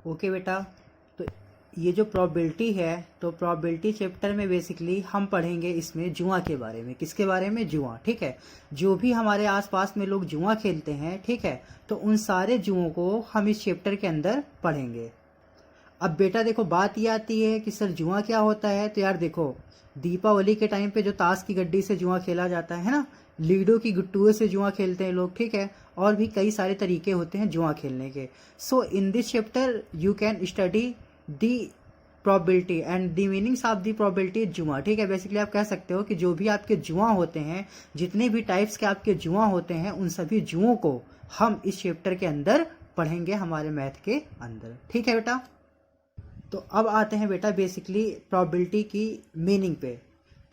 Okay बेटा, तो ये जो प्रोबेबिलिटी है, तो प्रोबेबिलिटी चैप्टर में बेसिकली हम पढ़ेंगे इसमें जुआ के बारे में। किसके बारे में? जुआ। ठीक है, जो भी हमारे आसपास में लोग जुआ खेलते हैं, ठीक है, तो उन सारे जुओं को हम इस चैप्टर के अंदर पढ़ेंगे। अब बेटा देखो, बात ये आती है कि सर जुआ क्या होता है। तो यार देखो, दीपावली के टाइम पे जो ताश की गड्डी से जुआ खेला जाता है ना, लीडो की गुट्टुओं से जुआ खेलते हैं लोग, ठीक है, और भी कई सारे तरीके होते हैं जुआ खेलने के। So in this chapter you can study the probability and the meanings of the probability जुआ। ठीक है, बेसिकली आप कह सकते हो कि जो भी आपके जुआ होते हैं, जितने भी टाइप्स के आपके जुआ होते हैं, उन सभी जुओं को हम इस चैप्टर के अंदर पढ़ेंगे हमारे मैथ के अंदर। ठीक है बेटा, तो अब आते हैं बेटा बेसिकली प्रोबेबिलिटी की मीनिंग पे।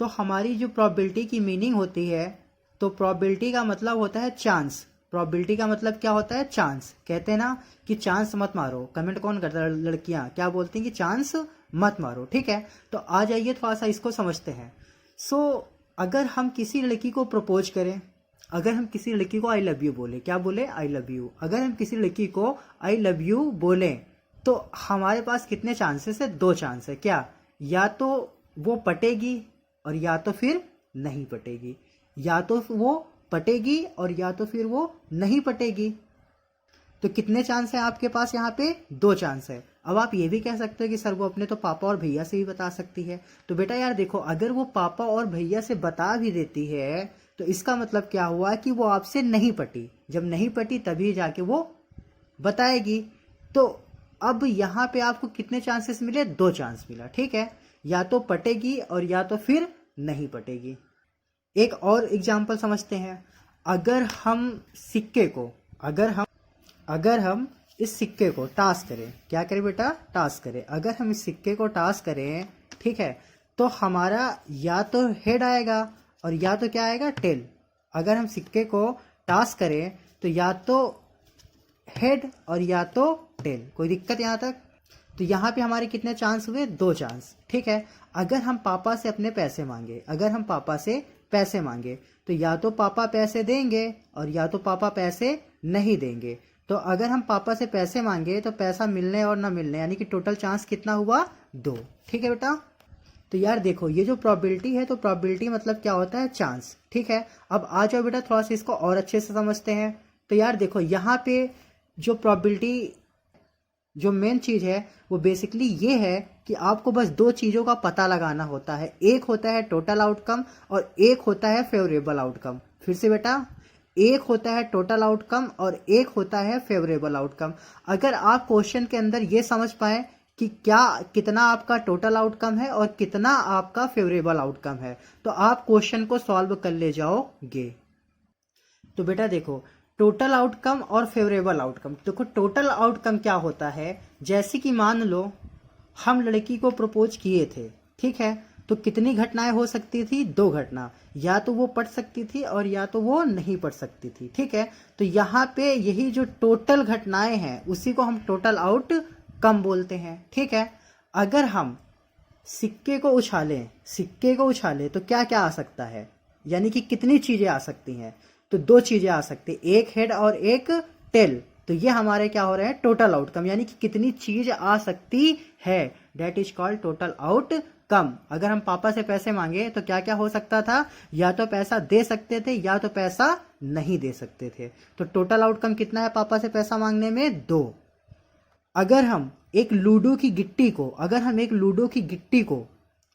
तो हमारी जो प्रोबेबिलिटी की मीनिंग होती है, तो प्रोबेबिलिटी का मतलब होता है चांस। प्रोबेबिलिटी का मतलब क्या होता है? चांस। कहते हैं ना कि चांस मत मारो। कमेंट कौन करता है? लड़कियां क्या बोलती हैं कि चांस मत मारो। ठीक है, तो आ जाइए थोड़ा सा इसको समझते हैं। सो अगर हम किसी लड़की को प्रपोज करें, अगर हम किसी लड़की को आई लव यू बोले, क्या बोले? I love you. अगर हम किसी लड़की को आई लव यू बोले तो हमारे पास कितने चांसेस है? 2 चांस है। क्या? या तो वो पटेगी और या तो फिर नहीं पटेगी। या तो वो पटेगी और या तो फिर वो नहीं पटेगी। तो कितने चांस है आपके पास? यहाँ पे 2 चांस है। अब आप ये भी कह सकते हो कि सर वो अपने तो पापा और भैया से भी बता सकती है। तो बेटा यार देखो, अगर वो पापा और भैया से बता भी देती है तो इसका मतलब क्या हुआ कि वो आपसे नहीं पटी। जब नहीं पटी तभी जाके वो बताएगी। तो अब यहाँ पे आपको कितने चांसेस मिले? 2 चांस मिला। ठीक है, या तो पटेगी और या तो फिर नहीं पटेगी। एक और एग्जाम्पल समझते हैं। अगर हम सिक्के को, अगर हम इस सिक्के को टास करें, क्या करें बेटा? टास करें। अगर हम इस सिक्के को टास करें, ठीक है, तो हमारा या तो हेड आएगा और या तो क्या आएगा? टेल। अगर हम सिक्के को टास करें तो या तो हेड और या तो टेल। कोई दिक्कत यहाँ तक? तो यहाँ पे हमारे कितने चांस हुए? 2 चांस। ठीक है, अगर हम पापा से अपने पैसे मांगे, अगर हम पापा से पैसे मांगे तो या तो पापा पैसे देंगे और या तो पापा पैसे नहीं देंगे। तो अगर हम पापा से पैसे मांगे तो पैसा मिलने और ना मिलने, यानी कि टोटल चांस कितना हुआ? 2। ठीक है बेटा, तो यार देखो, ये जो प्रोबेबिलिटी है, तो प्रोबेबिलिटी मतलब क्या होता है? चांस। ठीक है, अब आ जाओ बेटा थोड़ा सा इसको और अच्छे से समझते हैं। तो यार देखो, यहाँ पे जो प्रोबेबिलिटी, जो मेन चीज है वो बेसिकली ये है कि आपको बस 2 चीजों का पता लगाना होता है। एक होता है टोटल आउटकम और एक होता है फेवरेबल आउटकम। फिर से बेटा, एक होता है टोटल आउटकम और एक होता है फेवरेबल आउटकम। अगर आप क्वेश्चन के अंदर ये समझ पाए कि क्या कितना आपका टोटल आउटकम है और कितना आपका फेवरेबल आउटकम है, तो आप क्वेश्चन को सॉल्व कर ले जाओगे। तो बेटा देखो, टोटल आउटकम और फेवरेबल आउटकम। देखो टोटल आउटकम क्या होता है? जैसे कि मान लो हम लड़की को प्रपोज किए थे, ठीक है, तो कितनी घटनाएं हो सकती थी? 2 घटना। या तो वो पढ़ सकती थी और या तो वो नहीं पढ़ सकती थी। ठीक है, तो यहाँ पे यही जो टोटल घटनाएं हैं उसी को हम टोटल आउटकम बोलते हैं। ठीक है, अगर हम सिक्के को उछालें तो क्या क्या आ सकता है? यानी कि कितनी चीजें आ सकती हैं? तो 2 चीजें आ सकती, एक हेड और एक टेल। तो ये हमारे क्या हो रहे हैं? टोटल आउटकम, यानी कि कितनी चीज आ सकती है, that is called total outcome. अगर हम पापा से पैसे मांगे तो क्या क्या हो सकता था? या तो पैसा दे सकते थे या तो पैसा नहीं दे सकते थे। तो टोटल आउटकम कितना है पापा से पैसा मांगने में? 2। अगर हम एक लूडो की गिट्टी को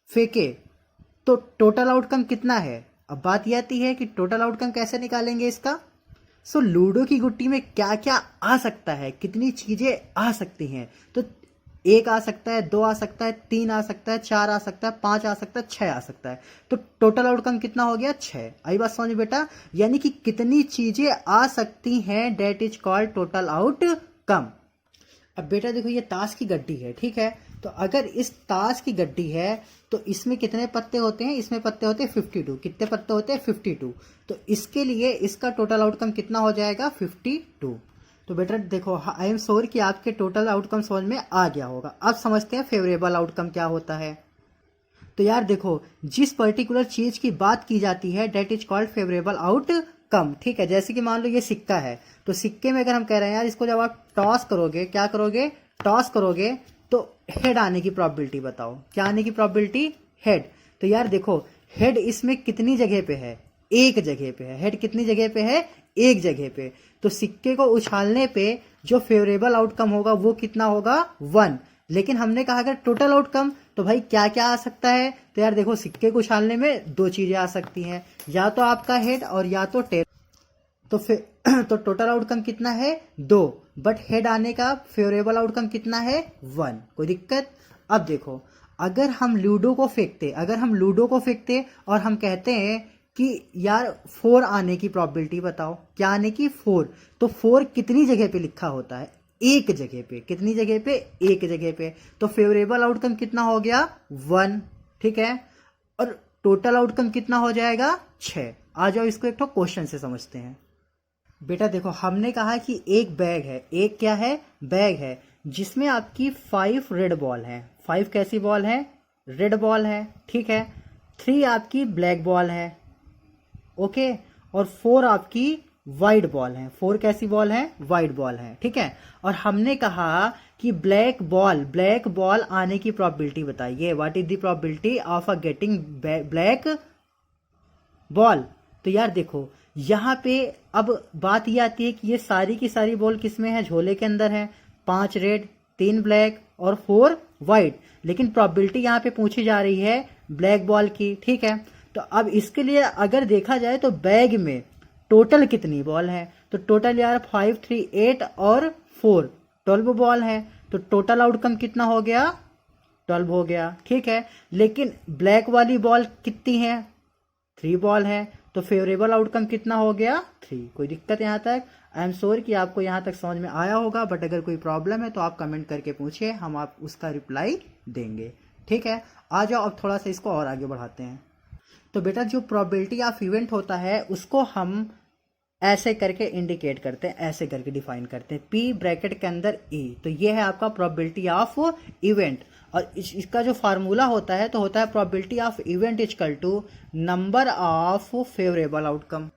फेंके तो टोटल आउटकम कितना है? अब बात यह आती है कि टोटल आउटकम कैसे निकालेंगे इसका। सो लूडो की गुट्टी में क्या क्या आ सकता है, कितनी चीजें आ सकती हैं? तो 1 आ सकता है, 2 आ सकता है, 3 आ सकता है, 4 आ सकता है, 5 आ सकता है, 6 आ सकता है। तो टोटल आउटकम कितना हो गया? 6। आई बात समझ बेटा? यानी कि कितनी चीजें आ सकती हैं, that is called total outcome. अब बेटा देखो, ये ताश की गड्डी है, ठीक है, तो अगर इस ताश की गड्डी है तो इसमें कितने पत्ते होते हैं? इसमें पत्ते होते हैं 52। कितने पत्ते होते हैं? 52। तो इसके लिए इसका टोटल आउटकम कितना हो जाएगा? 52। तो बेटा देखो, आई एम श्योर कि आपके टोटल आउटकम समझ में आ गया होगा। अब समझते हैं फेवरेबल आउटकम क्या होता है। तो यार देखो, जिस पर्टिकुलर चीज की बात की जाती है that is called favourable outcome. ठीक है, जैसे कि मान लो ये सिक्का है, तो सिक्के में अगर हम कह रहे हैं यार इसको जब आप टॉस करोगे, क्या करोगे? टॉस करोगे तो हेड आने की प्रोबेबिलिटी बताओ, क्या आने की प्रोबेबिलिटी? हेड। तो यार देखो हेड इसमें कितनी जगह पे है? एक जगह पे है। हेड कितनी जगह पे है? एक जगह पे। तो सिक्के को उछालने पे जो फेवरेबल आउटकम होगा वो कितना होगा? 1। लेकिन हमने कहा अगर टोटल आउटकम, तो भाई क्या क्या आ सकता है? तो यार देखो सिक्के को उछालने में दो चीजें आ सकती हैं, या तो आपका हेड और या तो टेल। तो फिर तो टोटल आउटकम कितना है? 2। बट हेड आने का फेवरेबल आउटकम कितना है? 1। कोई दिक्कत? अब देखो अगर हम लूडो को फेंकते और हम कहते हैं कि यार 4 आने की प्रोबेबिलिटी बताओ, क्या आने की? 4। तो 4 कितनी जगह पे लिखा होता है? एक जगह पे। कितनी जगह पे? एक जगह पे। तो फेवरेबल आउटकम कितना हो गया? 1। ठीक है। और टोटल आउटकम कितना हो जाएगा? 6। आ जाओ इसको एक तो क्वेश्चन से समझते हैं। बेटा देखो हमने कहा कि एक बैग है, एक क्या है? बैग है, जिसमें आपकी 5 रेड बॉल है। 5 कैसी बॉल है? रेड बॉल है। ठीक है। 3 आपकी ब्लैक बॉल है, ओके। और 4 आपकी वाइट बॉल है। 4 कैसी बॉल है? वाइट बॉल है। ठीक है। और हमने कहा कि ब्लैक बॉल आने की प्रोबेबिलिटी बताइए। What is the probability of a getting black ball? तो यार देखो यहाँ पे अब बात ये आती है कि ये सारी की सारी बॉल किसमें है? झोले के अंदर है। 5 रेड, 3 ब्लैक और 4 वाइट। लेकिन प्रोबेबिलिटी यहाँ पे पूछी जा रही है ब्लैक बॉल की। ठीक है। तो अब इसके लिए अगर देखा जाए तो बैग में टोटल कितनी बॉल है? तो टोटल यार 5, 3, 8 और 4 12 बॉल है। तो टोटल आउटकम कितना हो गया? 12 हो गया। ठीक है। लेकिन ब्लैक वाली बॉल कितनी है? 3 बॉल है। तो फेवरेबल आउटकम कितना हो गया? 3। कोई दिक्कत यहाँ तक? आई एम श्योर कि आपको यहाँ तक समझ में आया होगा, बट अगर कोई प्रॉब्लम है तो आप कमेंट करके पूछिए, हम आप उसका रिप्लाई देंगे। ठीक है। आ जाओ अब थोड़ा सा इसको और आगे बढ़ाते हैं। तो बेटा जो प्रोबेबिलिटी ऑफ इवेंट होता है उसको हम ऐसे करके इंडिकेट करते हैं, ऐसे करके डिफाइन करते हैं, P ब्रैकेट के अंदर E। तो ये है आपका प्रोबेबिलिटी ऑफ इवेंट। और इसका जो फार्मूला होता है तो होता है probability of event equal to number of favourable outcome.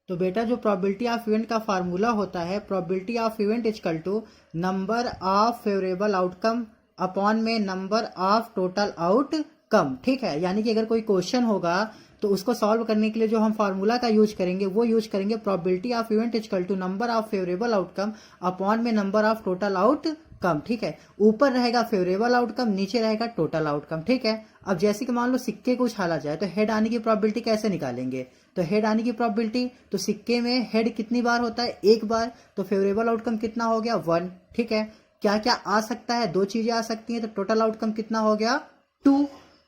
तो बेटा जो प्रोबेबिलिटी ऑफ इवेंट का फार्मूला होता है, probability of event equal to number of favourable outcome upon में नंबर ऑफ टोटल आउटकम। ठीक है। यानी कि अगर कोई क्वेश्चन होगा तो उसको सॉल्व करने के लिए जो हम फार्मूला का यूज करेंगे वो यूज करेंगे probability of event equal to number of favourable outcome upon में नंबर ऑफ टोटल आउटकम। ठीक है। ऊपर रहेगा फेवरेबल आउटकम, नीचे रहेगा टोटल आउटकम। ठीक है। अब जैसे कि मान लो सिक्के को उछाला जाए तो हेड आने की प्रोबेबिलिटी कैसे निकालेंगे? तो हेड आने की प्रोबेबिलिटी, तो सिक्के में हेड कितनी बार होता है? एक बार। तो फेवरेबल आउटकम कितना हो गया? 1। ठीक है। क्या क्या आ सकता है? 2 चीजें आ सकती हैं। तो टोटल आउटकम कितना हो गया? 2।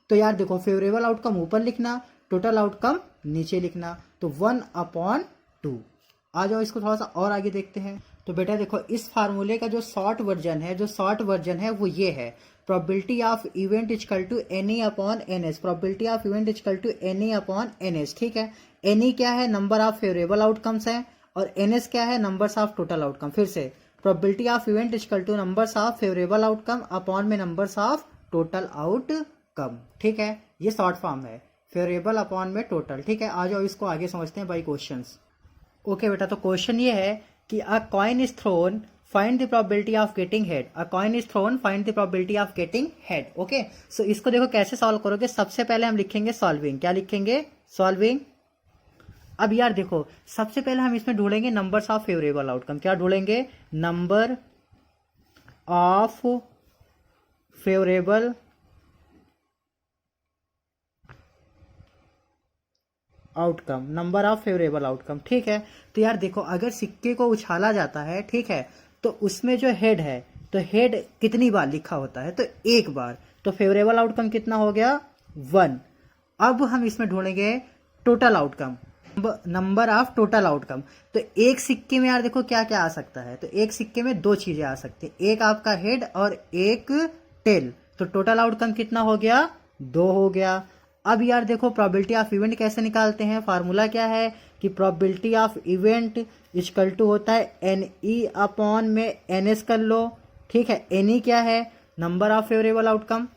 तो यार देखो फेवरेबल आउटकम ऊपर लिखना, टोटल आउटकम नीचे लिखना। तो 1/2। आ जाओ इसको थोड़ा सा और आगे देखते हैं। तो बेटा देखो इस फार्मूले का जो शॉर्ट वर्जन है वो ये है, probability of event equal to NE upon NS। Probability of event equal to NE upon NS। ठीक है। NE क्या है? नंबर ऑफ फेवरेबल आउटकम्स है। और NS क्या है? Numbers of total outcome. फिर से probability of event equal two numbers of favourable outcome upon में नंबर्स ऑफ टोटल आउटकम। ठीक है। ये शॉर्ट फॉर्म है, फेवरेबल अपॉन में टोटल। ठीक है। आ जाओ इसको आगे समझते हैं बाई क्वेश्चंस। ओके बेटा, तो क्वेश्चन ये है कि a coin is thrown, find the probability of getting head. A coin is thrown, find the probability of getting head. Okay. So इसको देखो कैसे सॉल्व करोगे। सबसे पहले हम लिखेंगे सॉल्विंग। क्या लिखेंगे? सॉल्विंग। अब यार देखो सबसे पहले हम इसमें ढूंढेंगे नंबर्स ऑफ फेवरेबल आउटकम। क्या ढूंढेंगे? Number of favourable outcome, number of favourable outcome. ठीक है। तो यार देखो अगर सिक्के को उछाला जाता है, ठीक है, तो उसमें जो हेड है तो हेड कितनी बार लिखा होता है? तो एक बार। तो फेवरेबल आउटकम कितना हो गया? 1। अब हम इसमें ढूंढेंगे total outcome, number of total outcome. तो एक सिक्के में यार देखो क्या क्या आ सकता है? तो एक सिक्के में 2 चीजें आ सकती है, एक आपका हेड और एक टेल। तो टोटल आउटकम कितना हो गया? 2 हो गया। अब यार देखो प्रोबेबिलिटी ऑफ इवेंट कैसे निकालते हैं? फार्मूला क्या है कि probability of event equal to होता है NE अपॉन में NS कर लो। ठीक है। NE क्या है? Number of favourable outcome.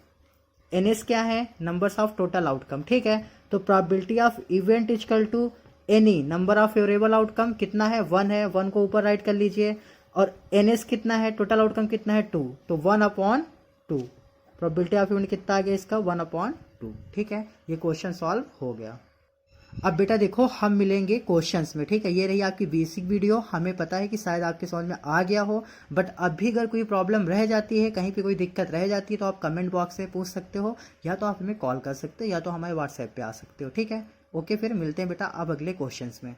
NS क्या है? Numbers of total outcome. ठीक है। तो probability of event equal to NE, number of favourable outcome कितना है? 1 है। 1 को ऊपर राइट कर लीजिए। और NS कितना है, टोटल आउटकम कितना है 2, तो 1/2। प्रोबेबिलिटी ऑफ इवेंट कितना आ गया इसका 1/2। ठीक है, ये क्वेश्चन सॉल्व हो गया। अब बेटा देखो हम मिलेंगे क्वेश्चंस में। ठीक है, ये रही आपकी बेसिक वीडियो। हमें पता है कि शायद आपके समझ में आ गया हो, बट अब भी अगर कोई प्रॉब्लम रह जाती है, कहीं पे कोई दिक्कत रह जाती है, तो आप कमेंट बॉक्स में पूछ सकते हो, या तो आप हमें कॉल कर सकते हो, या तो हमारे व्हाट्सएप पे आ सकते हो। ठीक है, ओके, फिर मिलते हैं बेटा अब अगले क्वेश्चंस में।